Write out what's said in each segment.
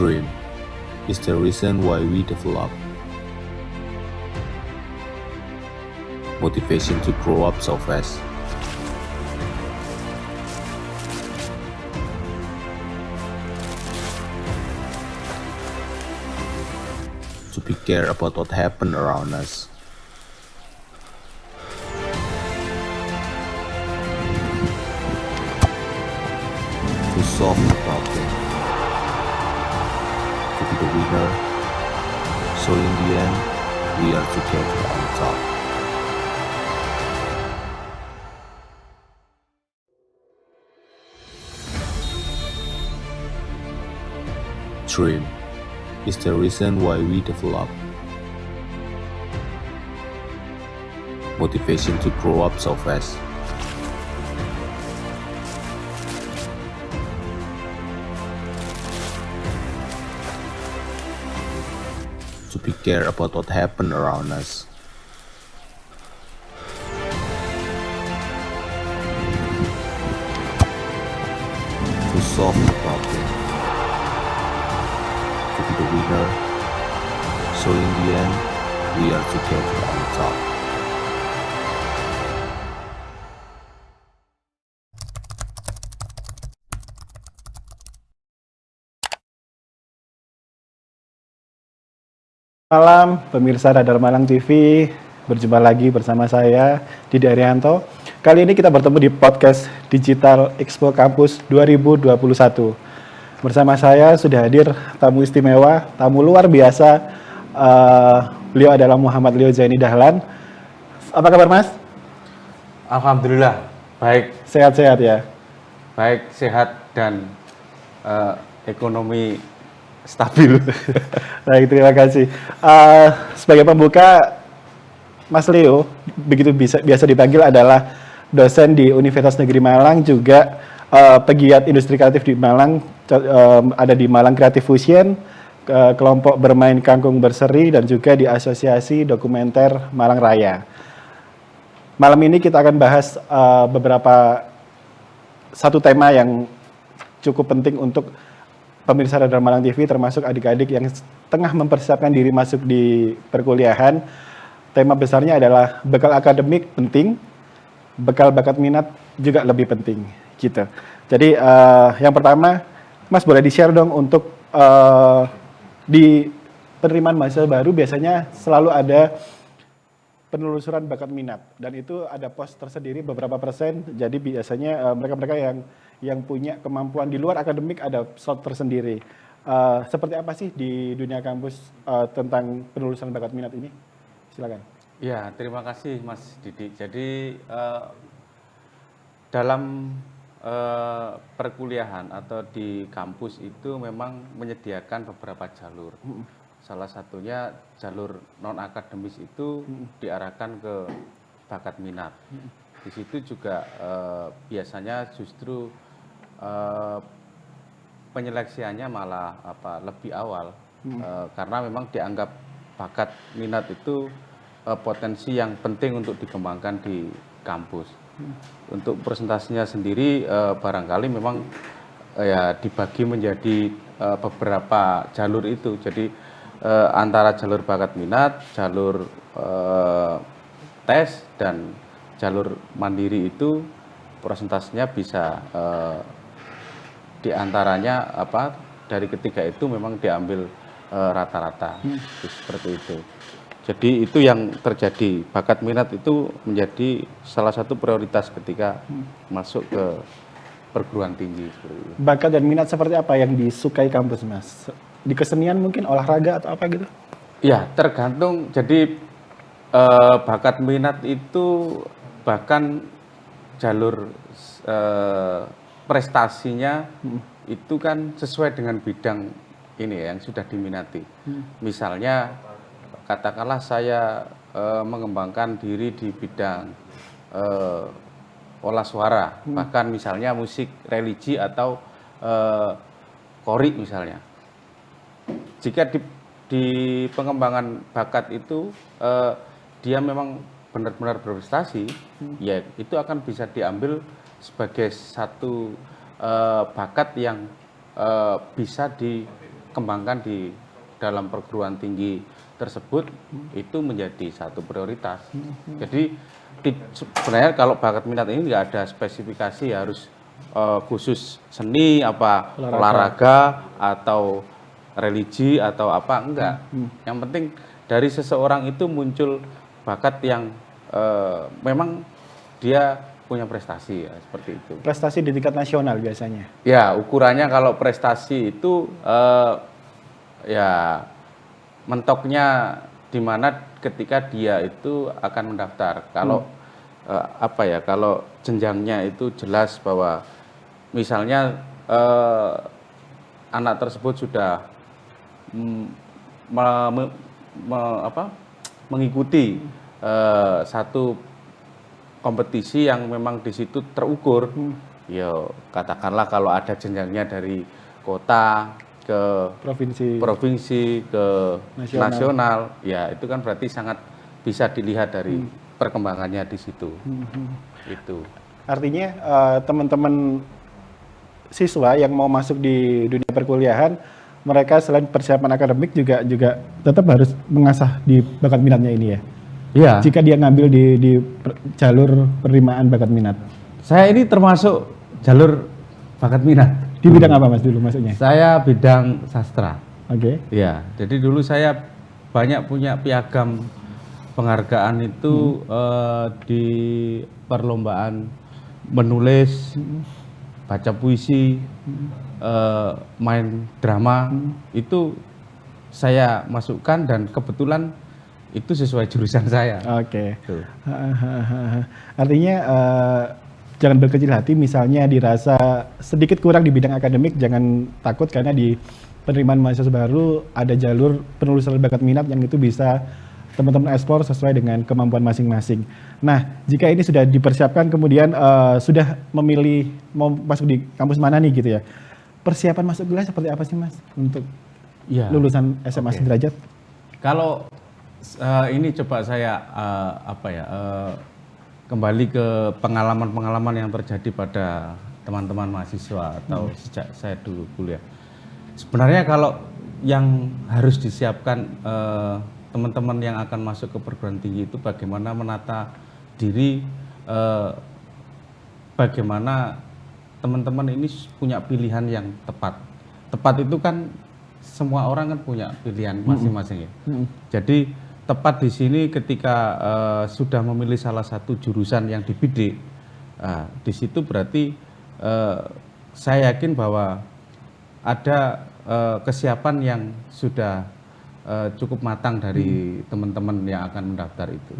Dream is the reason why we develop motivation to grow up so fast. To be care about what happened around us. To solve the problem. To be the winner. So in the end, we are together on top. Dream is the reason why we develop motivation to grow up so fast. To be care about what happened around us. To solve the problem. To be the winner. So in the end, we are together on top. Malam pemirsa Radar Malang TV, berjumpa lagi bersama saya Didi Arianto. Kali ini kita bertemu di podcast Digital Expo Campus 2021. Bersama saya sudah hadir tamu istimewa, tamu luar biasa. Beliau adalah Muhammad Leo Zaini Dahlan. Apa kabar Mas? Alhamdulillah, baik. Sehat-sehat ya? Baik, sehat dan ekonomi stabil. Baik, terima kasih. Sebagai pembuka, Mas Leo, begitu biasa dipanggil adalah dosen di Universitas Negeri Malang, juga pegiat industri kreatif di Malang, ada di Malang Creative Fusion, kelompok bermain kangkung berseri, dan juga di Asosiasi Dokumenter Malang Raya. Malam ini kita akan bahas satu tema yang cukup penting untuk pemirsa Radar Malang TV, termasuk adik-adik yang tengah mempersiapkan diri masuk di perkuliahan. Tema besarnya adalah bekal akademik penting, bekal bakat minat juga lebih penting, gitu. Jadi yang pertama, Mas boleh di-share dong untuk di penerimaan mahasiswa baru biasanya selalu ada penelusuran bakat minat, dan itu ada pos tersendiri beberapa persen. Jadi biasanya mereka-mereka yang punya kemampuan di luar akademik ada slot tersendiri. Seperti apa sih di dunia kampus tentang penelusuran bakat minat ini? Silakan. Ya, terima kasih Mas Didi. Jadi dalam perkuliahan atau di kampus itu memang menyediakan beberapa jalur. Salah satunya jalur non-akademis itu diarahkan ke bakat minat. Di situ juga biasanya justru penyeleksiannya malah lebih awal, karena memang dianggap bakat minat itu potensi yang penting untuk dikembangkan di kampus. Untuk presentasinya sendiri barangkali memang ya dibagi menjadi beberapa jalur itu. Jadi antara jalur bakat minat, jalur tes, dan jalur mandiri itu presentasinya bisa diantaranya dari ketiga itu memang diambil rata-rata, seperti itu. Jadi itu yang terjadi, bakat minat itu menjadi salah satu prioritas ketika masuk ke perguruan tinggi. Bakat dan minat seperti apa yang disukai kampus, Mas? Di kesenian mungkin, olahraga atau apa gitu? Ya, tergantung. Jadi bakat minat itu bahkan jalur prestasinya itu kan sesuai dengan bidang ini ya, yang sudah diminati. Misalnya katakanlah saya mengembangkan diri di bidang olah suara, bahkan misalnya musik religi atau kori misalnya. Jika di pengembangan bakat itu dia memang benar-benar berprestasi, ya itu akan bisa diambil sebagai satu bakat yang bisa kembangkan di dalam perguruan tinggi tersebut itu menjadi satu prioritas. Jadi sebenarnya kalau bakat minat ini nggak ada spesifikasi harus khusus seni, apa olahraga atau religi atau apa, enggak. Yang penting dari seseorang itu muncul bakat yang memang dia punya prestasi ya, seperti itu. Prestasi di tingkat nasional biasanya. Ya, ukurannya kalau prestasi itu ya mentoknya di mana ketika dia itu akan mendaftar. Kalau apa ya, kalau jenjangnya itu jelas bahwa misalnya anak tersebut sudah mengikuti satu kompetisi yang memang di situ terukur, ya katakanlah kalau ada jenjangnya dari kota ke provinsi ke nasional, ya itu kan berarti sangat bisa dilihat dari perkembangannya di situ. Itu. Artinya teman-teman siswa yang mau masuk di dunia perkuliahan, mereka selain persiapan akademik juga tetap harus mengasah di bakat minatnya ini ya. Iya. Jika dia ngambil di jalur penerimaan bakat minat. Saya ini termasuk jalur bakat minat. Di bidang apa Mas dulu maksudnya? Saya bidang sastra. Oke. Iya. Jadi dulu saya banyak punya piagam penghargaan itu di perlombaan menulis, baca puisi, main drama, itu saya masukkan dan kebetulan itu sesuai jurusan saya. Oke. Artinya jangan berkecil hati misalnya dirasa sedikit kurang di bidang akademik, jangan takut karena di penerimaan mahasiswa baru ada jalur penelusuran bakat minat yang itu bisa teman-teman eksplor sesuai dengan kemampuan masing-masing. Nah, jika ini sudah dipersiapkan kemudian sudah memilih mau masuk di kampus mana nih gitu ya. Persiapan masuk kuliah seperti apa sih Mas untuk lulusan SMA sederajat? Kalau ini coba saya kembali ke pengalaman-pengalaman yang terjadi pada teman-teman mahasiswa atau sejak saya dulu kuliah. Sebenarnya kalau yang harus disiapkan teman-teman yang akan masuk ke perguruan tinggi itu bagaimana menata diri, bagaimana teman-teman ini punya pilihan yang tepat. Tepat itu kan semua orang kan punya pilihan masing-masing ya. Jadi tepat di sini ketika sudah memilih salah satu jurusan yang dibidik, di situ berarti saya yakin bahwa ada kesiapan yang sudah cukup matang dari teman-teman yang akan mendaftar itu.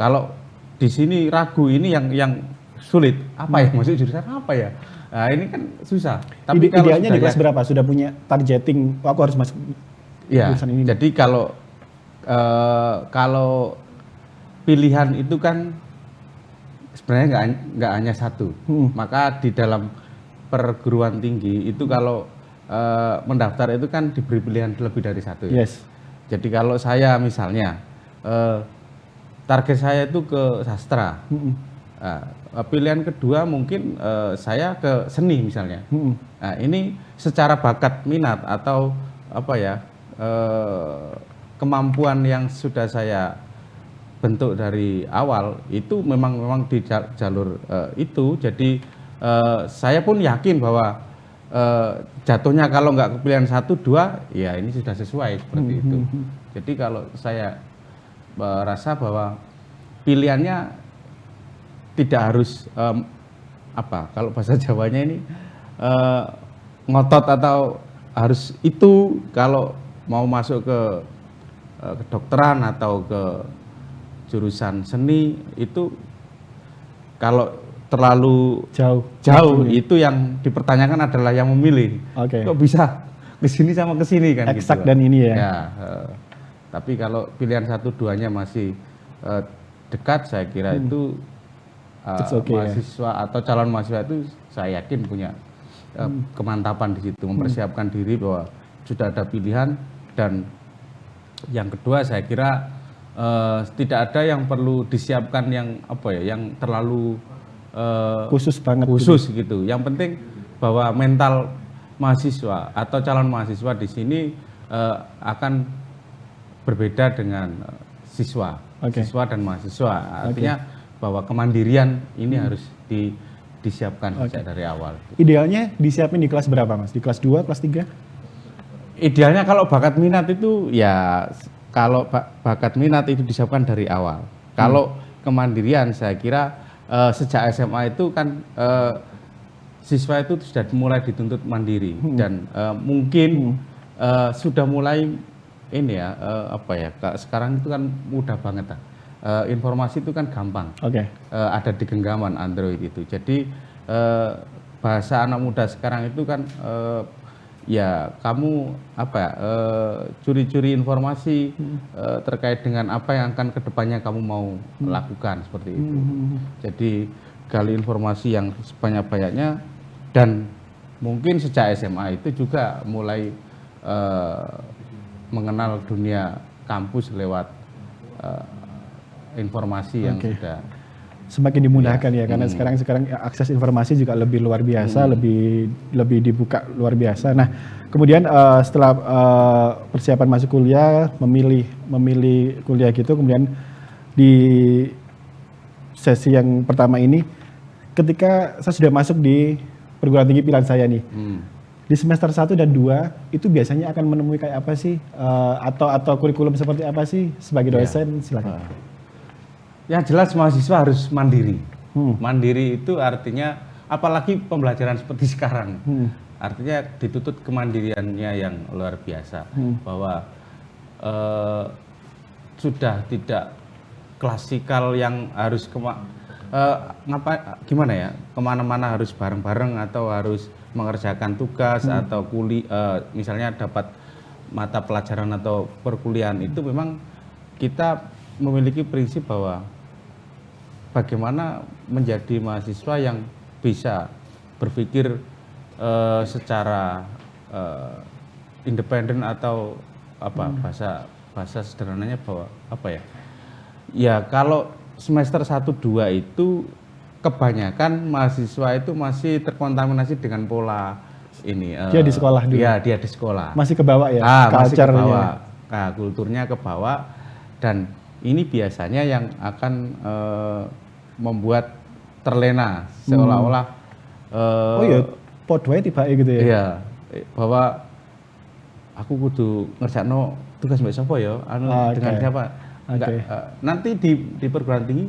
Kalau di sini ragu, ini yang sulit. Apa ya maksud jurusan apa ya? Nah, ini kan susah. Tapi idealnya di kelas berapa? Sudah punya targeting, aku harus masuk jurusan ini. Jadi kalau pilihan itu kan sebenarnya nggak hanya satu. Maka di dalam perguruan tinggi itu kalau mendaftar itu kan diberi pilihan lebih dari satu. Ya? Yes. Jadi kalau saya misalnya target saya itu ke sastra. Pilihan kedua mungkin saya ke seni misalnya. Nah, ini secara bakat minat atau apa ya kemampuan yang sudah saya bentuk dari awal itu memang di jalur itu. Jadi saya pun yakin bahwa jatuhnya kalau nggak kepilihan 1, 2 ya ini sudah sesuai seperti itu. Jadi kalau saya merasa bahwa pilihannya tidak harus kalau bahasa Jawanya ini ngotot atau harus itu. Kalau mau masuk ke kedokteran atau ke jurusan seni itu kalau terlalu jauh itu yang dipertanyakan adalah yang memilih. Kok bisa kesini sama kesini kan? Eksak gitu. Dan ini ya. Tapi kalau pilihan 1, 2-nya masih dekat, saya kira itu mahasiswa atau calon mahasiswa itu saya yakin punya kemantapan di situ, mempersiapkan diri bahwa sudah ada pilihan. Dan yang kedua saya kira tidak ada yang perlu disiapkan yang yang terlalu khusus banget gitu. Yang penting bahwa mental mahasiswa atau calon mahasiswa di sini akan berbeda dengan siswa dan mahasiswa. Artinya bahwa kemandirian ini harus disiapkan sejak dari awal. Idealnya disiapin di kelas berapa Mas? Di kelas 2, kelas 3? Idealnya kalau bakat minat itu ya bakat minat itu disiapkan dari awal. Kalau kemandirian saya kira sejak SMA itu kan siswa itu sudah mulai dituntut mandiri dan mungkin sudah mulai ini ya sekarang itu kan mudah banget informasi itu kan gampang. Ada di genggaman Android itu. Jadi bahasa anak muda sekarang itu kan ya kamu curi-curi informasi terkait dengan apa yang akan kedepannya kamu mau lakukan seperti itu. Jadi gali informasi yang sebanyak-banyaknya dan mungkin sejak SMA itu juga mulai mengenal dunia kampus lewat informasi yang sudah semakin dimudahkan ya karena sekarang akses informasi juga lebih luar biasa, lebih dibuka luar biasa. Nah, kemudian setelah persiapan masuk kuliah, memilih kuliah gitu, kemudian di sesi yang pertama ini, ketika saya sudah masuk di perguruan tinggi pilihan saya nih, di semester 1 dan 2 itu biasanya akan menemui kayak apa sih, atau kurikulum seperti apa sih sebagai dosen? Silakan. Yang jelas mahasiswa harus mandiri. Mandiri itu artinya apalagi pembelajaran seperti sekarang. Artinya dituntut kemandiriannya yang luar biasa. Bahwa sudah tidak klasikal yang harus gimana ya, kemana-mana harus bareng-bareng atau harus mengerjakan tugas atau misalnya dapat mata pelajaran atau perkuliahan. Itu memang kita memiliki prinsip bahwa bagaimana menjadi mahasiswa yang bisa berpikir secara independen atau bahasa sederhananya bahwa ya kalau semester 1-2 itu kebanyakan mahasiswa itu masih terkontaminasi dengan pola ini. Dia di sekolah dulu. Ya, dia di sekolah. Masih ke bawah ya. Masih ke bawah. Nah, kulturnya ke bawah dan ini biasanya yang akan membuat terlena seolah-olah podwae tiba gitu ya. Iya, bahwa aku kudu ngerjakno tugas mbak sapa ya, dengan siapa. Nanti di perguruan tinggi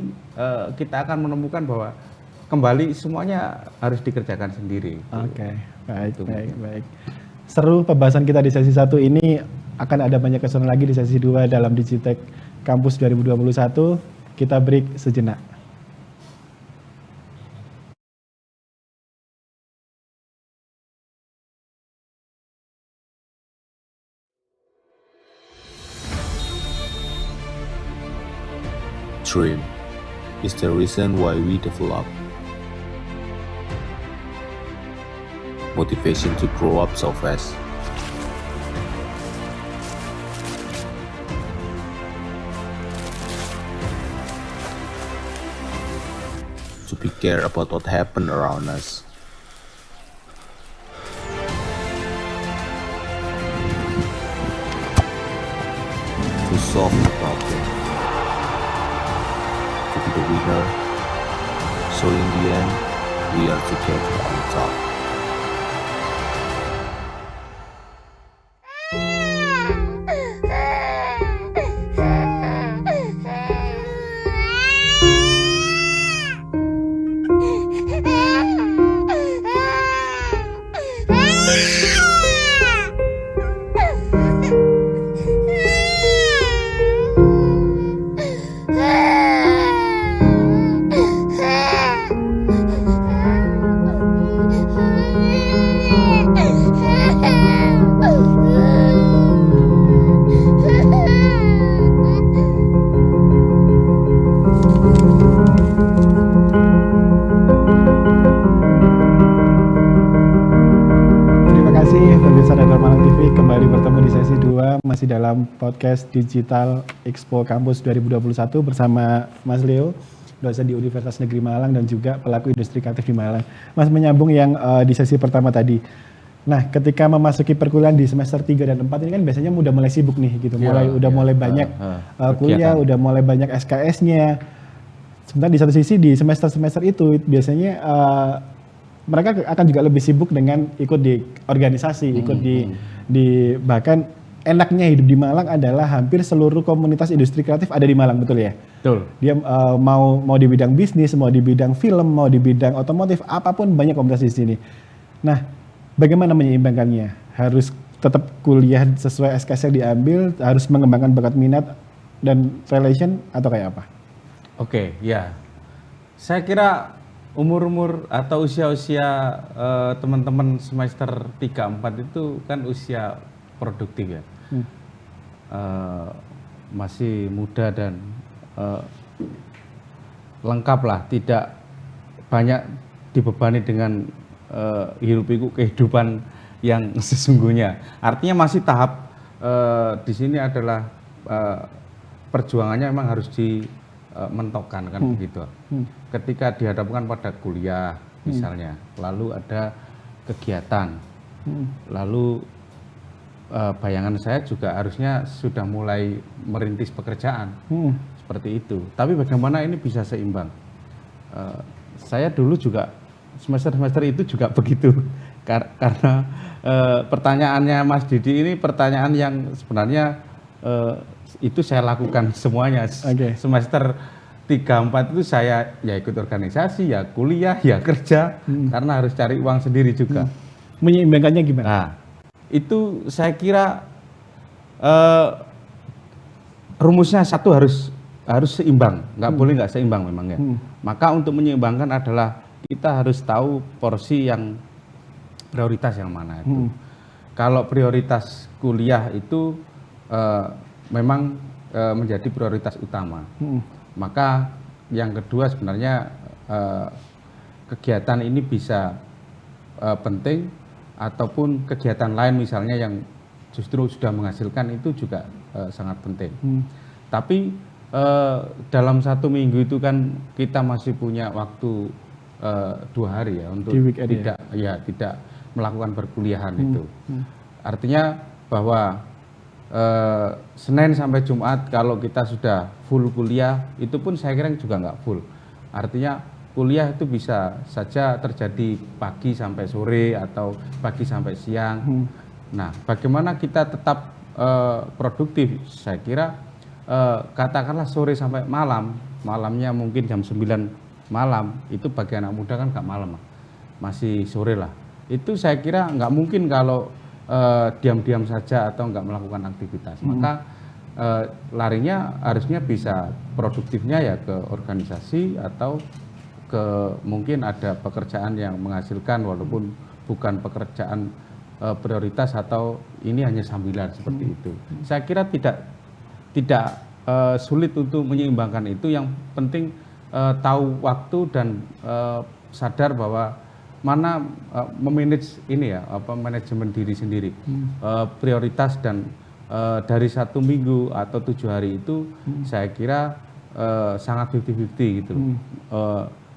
kita akan menemukan bahwa kembali semuanya harus dikerjakan sendiri. Baik. Seru pembahasan kita di sesi 1 ini, akan ada banyak keseruan lagi di sesi 2 dalam Digitek Kampus 2021. Kita break sejenak. Dream is the reason why we develop. Motivation to grow up so fast. To be care about what happened around us. To solve the problem. To be the winner. So in the end, we are together on top. Masih dalam podcast Digital Expo Kampus 2021 bersama Mas Leo, dosen di Universitas Negeri Malang dan juga pelaku industri kreatif di Malang. Mas, menyambung yang di sesi pertama tadi, Nah, ketika memasuki perkuliahan di semester 3 dan 4 ini kan biasanya udah mulai sibuk nih gitu. Mulai banyak kuliah, udah mulai banyak SKS-nya. Sementara di satu sisi di semester-semester itu biasanya mereka akan juga lebih sibuk dengan ikut di organisasi, ikut di bahkan enaknya hidup di Malang adalah hampir seluruh komunitas industri kreatif ada di Malang, betul ya? Betul. Dia mau di bidang bisnis, mau di bidang film, mau di bidang otomotif, apapun banyak komunitas di sini. Nah, bagaimana menyeimbangkannya? Harus tetap kuliah sesuai SKS yang diambil, harus mengembangkan bakat minat dan relation atau kayak apa? Oke, ya. Saya kira umur-umur atau usia-usia teman-teman semester 3 4 itu kan usia produktif ya. Masih muda dan lengkap lah, tidak banyak dibebani dengan hirup pikuk kehidupan yang sesungguhnya. Artinya masih tahap di sini adalah perjuangannya memang harus dimentokkan kan begitu. Ketika dihadapkan pada kuliah misalnya, lalu ada kegiatan, lalu bayangan saya juga harusnya sudah mulai merintis pekerjaan seperti itu. Tapi bagaimana ini bisa seimbang? Saya dulu juga semester itu juga begitu karena pertanyaannya Mas Didi ini pertanyaan yang sebenarnya itu saya lakukan semuanya. Semester 3 4 itu saya ya ikut organisasi, ya kuliah, ya kerja karena harus cari uang sendiri juga. Menyeimbangkannya gimana? Nah, itu saya kira rumusnya satu harus seimbang, nggak boleh nggak seimbang memang ya. Maka untuk menyeimbangkan adalah kita harus tahu porsi yang prioritas yang mana itu. Kalau prioritas kuliah itu memang menjadi prioritas utama. Maka yang kedua sebenarnya kegiatan ini bisa penting ataupun kegiatan lain misalnya yang justru sudah menghasilkan itu juga sangat penting. Tapi dalam 1 minggu itu kan kita masih punya waktu 2 hari ya untuk tidak melakukan perkuliahan itu. Artinya bahwa Senin sampai Jumat kalau kita sudah full kuliah itu pun saya kira juga nggak full. Artinya kuliah itu bisa saja terjadi pagi sampai sore atau pagi sampai siang. Nah, bagaimana kita tetap produktif? Saya kira katakanlah sore sampai malam, malamnya mungkin jam 9 malam, itu bagi anak muda kan nggak malam, masih sore lah. Itu saya kira nggak mungkin kalau diam-diam saja atau nggak melakukan aktivitas. Maka larinya harusnya bisa produktifnya ya ke organisasi atau ke mungkin ada pekerjaan yang menghasilkan walaupun bukan pekerjaan prioritas atau ini hanya sambilan seperti itu. Saya kira tidak sulit untuk menyeimbangkan itu. Yang penting tahu waktu dan sadar bahwa mana memanage ini ya manajemen diri sendiri, prioritas dan dari 1 minggu atau 7 hari itu saya kira sangat 50-50 gitu.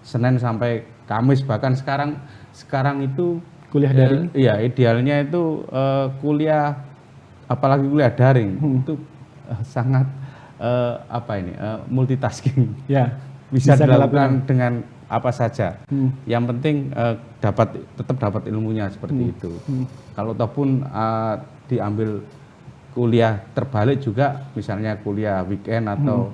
Senin sampai Kamis bahkan sekarang itu kuliah daring. Iya, idealnya itu kuliah apalagi kuliah daring itu sangat multitasking. Ya, bisa dilakukan dengan apa saja. Yang penting tetap dapat ilmunya seperti itu. Kalau ataupun diambil kuliah terbalik juga, misalnya kuliah weekend atau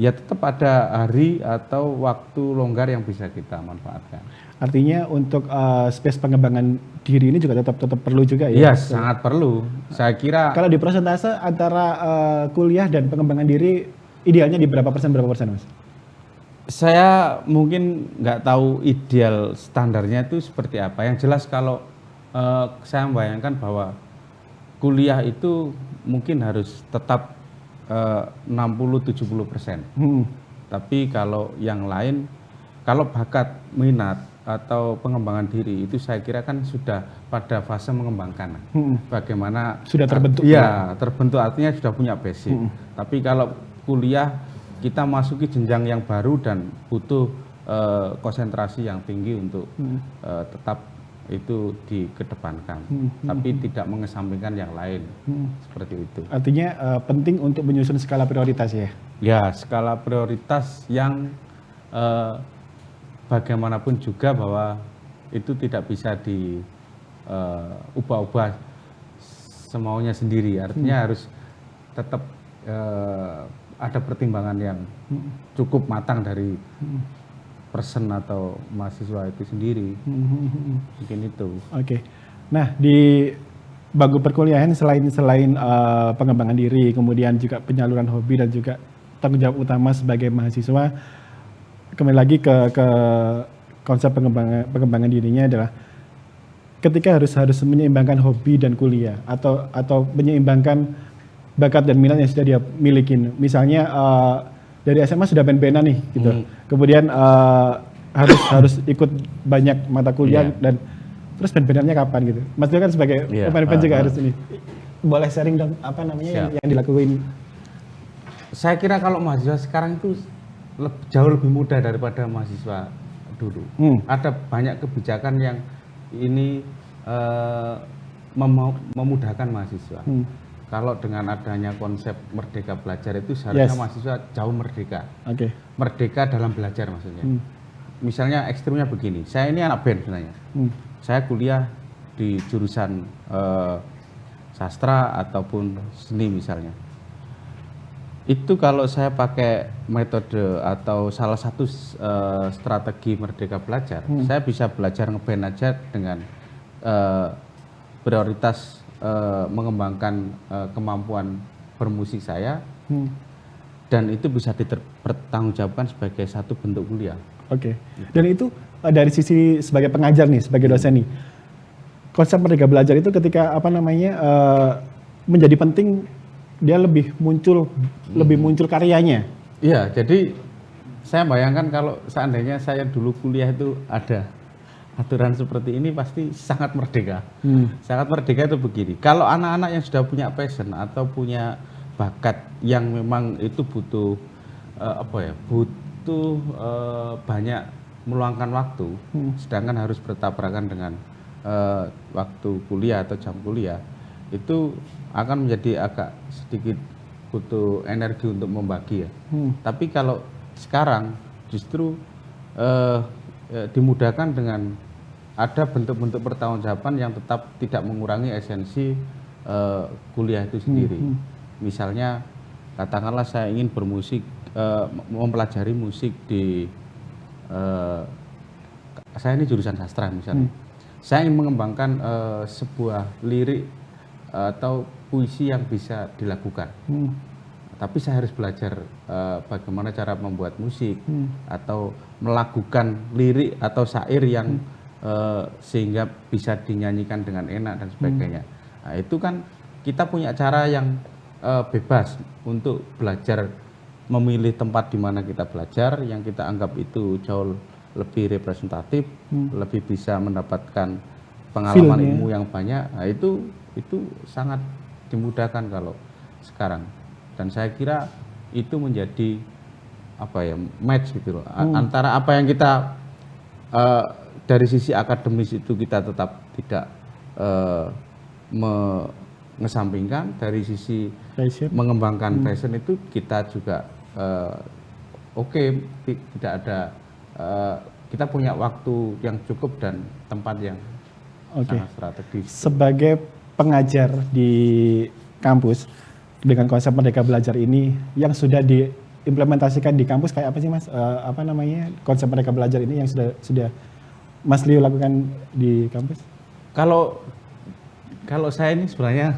ya tetap ada hari atau waktu longgar yang bisa kita manfaatkan. Artinya untuk space pengembangan diri ini juga tetap perlu juga ya? Iya, sangat perlu. Saya kira kalau di persentase antara kuliah dan pengembangan diri idealnya di berapa persen Mas? Saya mungkin nggak tahu ideal standarnya itu seperti apa. Yang jelas kalau saya membayangkan bahwa kuliah itu mungkin harus tetap 60-70%. Tapi kalau yang lain, kalau bakat minat atau pengembangan diri itu saya kira kan sudah pada fase mengembangkan. Bagaimana sudah terbentuk? Ya, terbentuk artinya sudah punya basic. Tapi kalau kuliah kita masuki jenjang yang baru dan butuh konsentrasi yang tinggi untuk tetap itu dikedepankan, tapi tidak mengesampingkan yang lain, seperti itu. Artinya penting untuk menyusun skala prioritas ya? Ya, skala prioritas yang bagaimanapun juga bahwa itu tidak bisa diubah-ubah semaunya sendiri. Artinya harus tetap ada pertimbangan yang cukup matang dari person atau mahasiswa itu sendiri. Mungkin itu. Oke. Nah, di bangku perkuliahan selain pengembangan diri, kemudian juga penyaluran hobi dan juga tanggung jawab utama sebagai mahasiswa, kembali lagi ke konsep pengembangan dirinya adalah ketika harus menyeimbangkan hobi dan kuliah atau menyeimbangkan bakat dan minat yang sudah dia miliki. Misalnya dari SMA sudah band-bandan nih gitu. Kemudian harus ikut banyak mata kuliah dan terus band-bandannya kapan gitu. Mas kan sebagai pemain band juga harus ini. Boleh sharing dong apa namanya yang dilakuin? Saya kira kalau mahasiswa sekarang itu jauh lebih mudah daripada mahasiswa dulu. Ada banyak kebijakan yang ini memudahkan mahasiswa. Kalau dengan adanya konsep merdeka belajar itu seharusnya mahasiswa jauh merdeka. Merdeka dalam belajar maksudnya. Misalnya ekstrimnya begini, saya ini anak band sebenarnya. Saya kuliah di jurusan sastra ataupun seni misalnya. Itu kalau saya pakai metode atau salah satu strategi merdeka belajar, saya bisa belajar ngeband aja dengan prioritas mengembangkan kemampuan bermusik saya, dan itu bisa dipertanggungjawabkan sebagai satu bentuk kuliah. Dan itu dari sisi sebagai pengajar nih, sebagai dosen nih, konsep merdeka belajar itu ketika menjadi penting, dia lebih muncul karyanya. Iya, jadi saya bayangkan kalau seandainya saya dulu kuliah itu ada aturan seperti ini, pasti sangat merdeka. Sangat merdeka itu begini, kalau anak-anak yang sudah punya passion atau punya bakat yang memang itu butuh banyak meluangkan waktu, sedangkan harus bertabrakan dengan waktu kuliah atau jam kuliah, itu akan menjadi agak sedikit butuh energi untuk membagi ya. Tapi kalau sekarang justru dimudahkan dengan ada bentuk-bentuk pertanggungjawaban yang tetap tidak mengurangi esensi kuliah itu sendiri. Misalnya katakanlah saya ingin bermusik, mempelajari musik di saya ini jurusan sastra misalnya. Saya ingin mengembangkan sebuah lirik atau puisi yang bisa dilakukan. Tapi saya harus belajar bagaimana cara membuat musik atau melakukan lirik atau syair yang sehingga bisa dinyanyikan dengan enak dan sebagainya. Nah, itu kan kita punya cara yang bebas untuk belajar, memilih tempat di mana kita belajar yang kita anggap itu jauh lebih representatif, lebih bisa mendapatkan pengalaman ilmu yang banyak. Nah, itu sangat dimudahkan kalau sekarang. Dan saya kira itu menjadi match gitu loh, antara apa yang kita dari sisi akademis itu kita tetap tidak mengesampingkan, dari sisi mengembangkan passion itu kita juga tidak ada, kita punya waktu yang cukup dan tempat yang sangat strategis. Sebagai pengajar di kampus dengan konsep merdeka belajar ini yang sudah diimplementasikan di kampus kayak apa sih Mas? Konsep merdeka belajar ini yang sudah Mas Leo lakukan di kampus? Kalau saya ini sebenarnya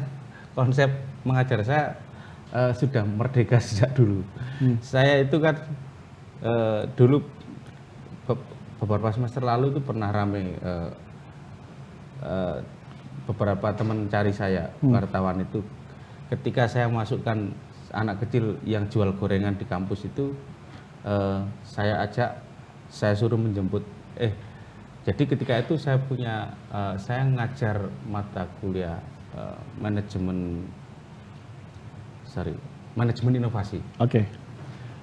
konsep mengajar saya sudah merdeka sejak dulu. Saya itu kan dulu beberapa semester lalu itu pernah rame beberapa teman cari saya, wartawan itu, ketika saya masukkan anak kecil yang jual gorengan di kampus itu, saya ajak, saya suruh menjemput. Jadi ketika itu saya ngajar mata kuliah manajemen inovasi.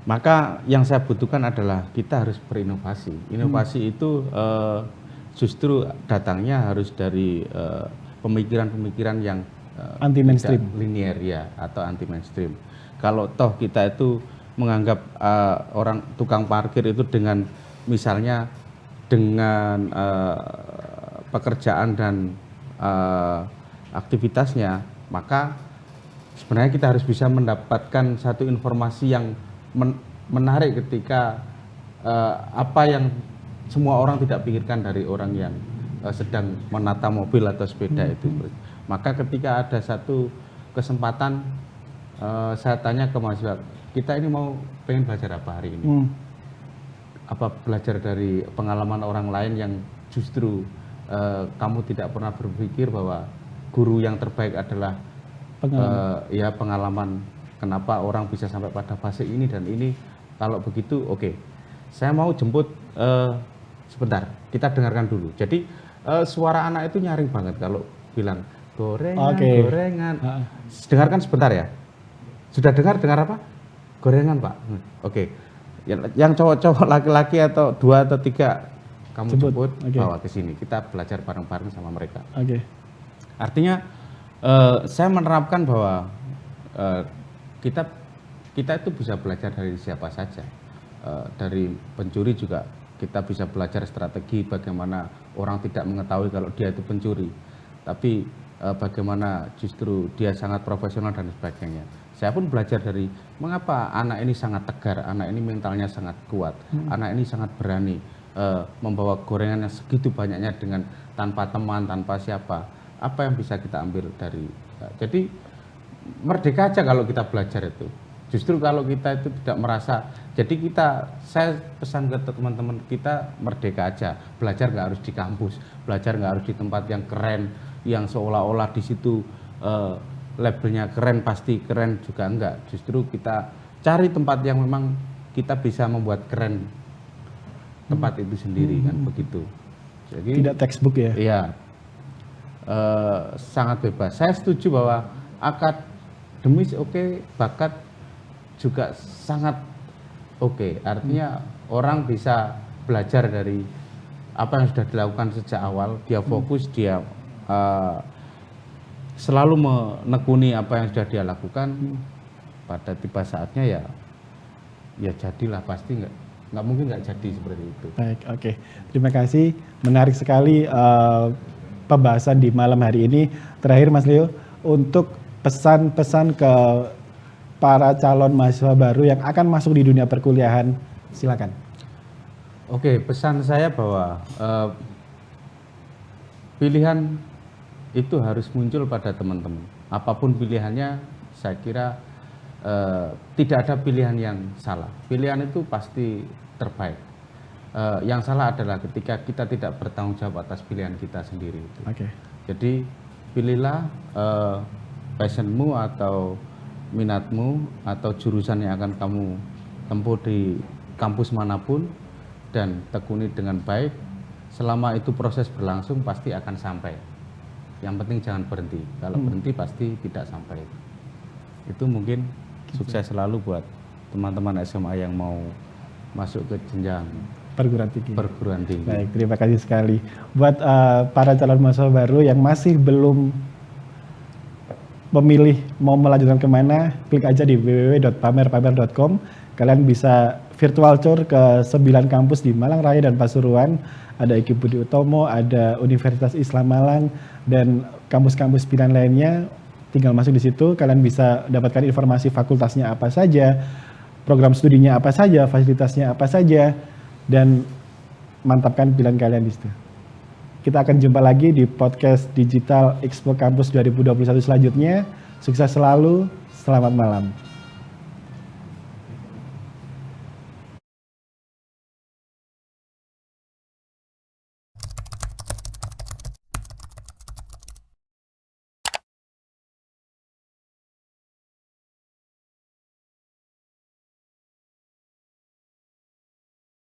Maka yang saya butuhkan adalah kita harus berinovasi. Inovasi itu justru datangnya harus dari pemikiran-pemikiran yang Anti mainstream. tidak linear ya, atau anti mainstream. Kalau toh kita itu menganggap orang tukang parkir itu dengan misalnya dengan pekerjaan dan aktivitasnya, maka sebenarnya kita harus bisa mendapatkan satu informasi yang menarik ketika apa yang semua orang tidak pikirkan dari orang yang sedang menata mobil atau sepeda itu. Maka ketika ada satu kesempatan, saya tanya ke mahasiswa, kita ini mau pengen belajar apa hari ini? Apa belajar dari pengalaman orang lain yang justru kamu tidak pernah berpikir bahwa guru yang terbaik adalah pengalaman. Kenapa orang bisa sampai pada fase ini dan ini? Kalau begitu, oke. Saya mau jemput sebentar. Kita dengarkan dulu. Jadi suara anak itu nyaring banget kalau bilang gorengan, gorengan. Dengarkan sebentar ya. Sudah dengar apa? Gorengan, Pak. Oke. Yang cowok-cowok, laki-laki atau 2 atau 3 kamu jemput, bawa ke sini. Kita belajar bareng-bareng sama mereka. Artinya saya menerapkan bahwa kita itu bisa belajar dari siapa saja. Dari pencuri juga kita bisa belajar strategi bagaimana orang tidak mengetahui kalau dia itu pencuri. Tapi bagaimana justru dia sangat profesional dan sebagainya. Saya pun belajar dari mengapa anak ini sangat tegar, anak ini mentalnya sangat kuat, anak ini sangat berani membawa gorengan yang segitu banyaknya dengan tanpa teman, tanpa siapa. Apa yang bisa kita ambil dari jadi merdeka aja kalau kita belajar itu. Justru kalau kita itu tidak merasa, jadi saya pesan ke teman-teman kita merdeka aja, belajar nggak harus di kampus, belajar nggak harus di tempat yang keren, yang seolah-olah di situ labelnya keren pasti keren juga enggak. Justru kita cari tempat yang memang kita bisa membuat keren tempat itu sendiri kan begitu. Jadi tidak textbook ya? Iya, sangat bebas. Saya setuju bahwa akademis oke, bakat juga sangat oke. Artinya orang bisa belajar dari apa yang sudah dilakukan sejak awal. Dia fokus, dia selalu menekuni apa yang sudah dia lakukan. Pada tiba saatnya ya jadilah, pasti nggak mungkin nggak jadi seperti itu. Baik, oke. Terima kasih. Menarik sekali pembahasan di malam hari ini. Terakhir Mas Leo, untuk pesan-pesan ke para calon mahasiswa baru yang akan masuk di dunia perkuliahan, silakan. Oke, pesan saya bahwa pilihan itu harus muncul pada teman-teman. Apapun pilihannya, saya kira tidak ada pilihan yang salah. Pilihan itu pasti terbaik. Yang salah adalah ketika kita tidak bertanggung jawab atas pilihan kita sendiri. Jadi pilihlah passionmu atau minatmu atau jurusan yang akan kamu tempuh di kampus manapun dan tekuni dengan baik. Selama itu proses berlangsung pasti akan sampai. Yang penting jangan berhenti. Kalau berhenti pasti tidak sampai. Itu mungkin sukses selalu buat teman-teman SMA yang mau masuk ke jenjang perguruan tinggi. Baik, terima kasih sekali. Buat para calon mahasiswa baru yang masih belum memilih mau melanjutkan kemana, klik aja di www.pamerpamer.com. Kalian bisa virtual tour ke 9 kampus di Malang Raya dan Pasuruan. Ada IKI Budi Utomo, ada Universitas Islam Malang, dan kampus-kampus pilihan lainnya. Tinggal masuk di situ, kalian bisa dapatkan informasi fakultasnya apa saja, program studinya apa saja, fasilitasnya apa saja, dan mantapkan pilihan kalian di situ. Kita akan jumpa lagi di podcast Digital Expo Campus 2021 selanjutnya. Sukses selalu, selamat malam.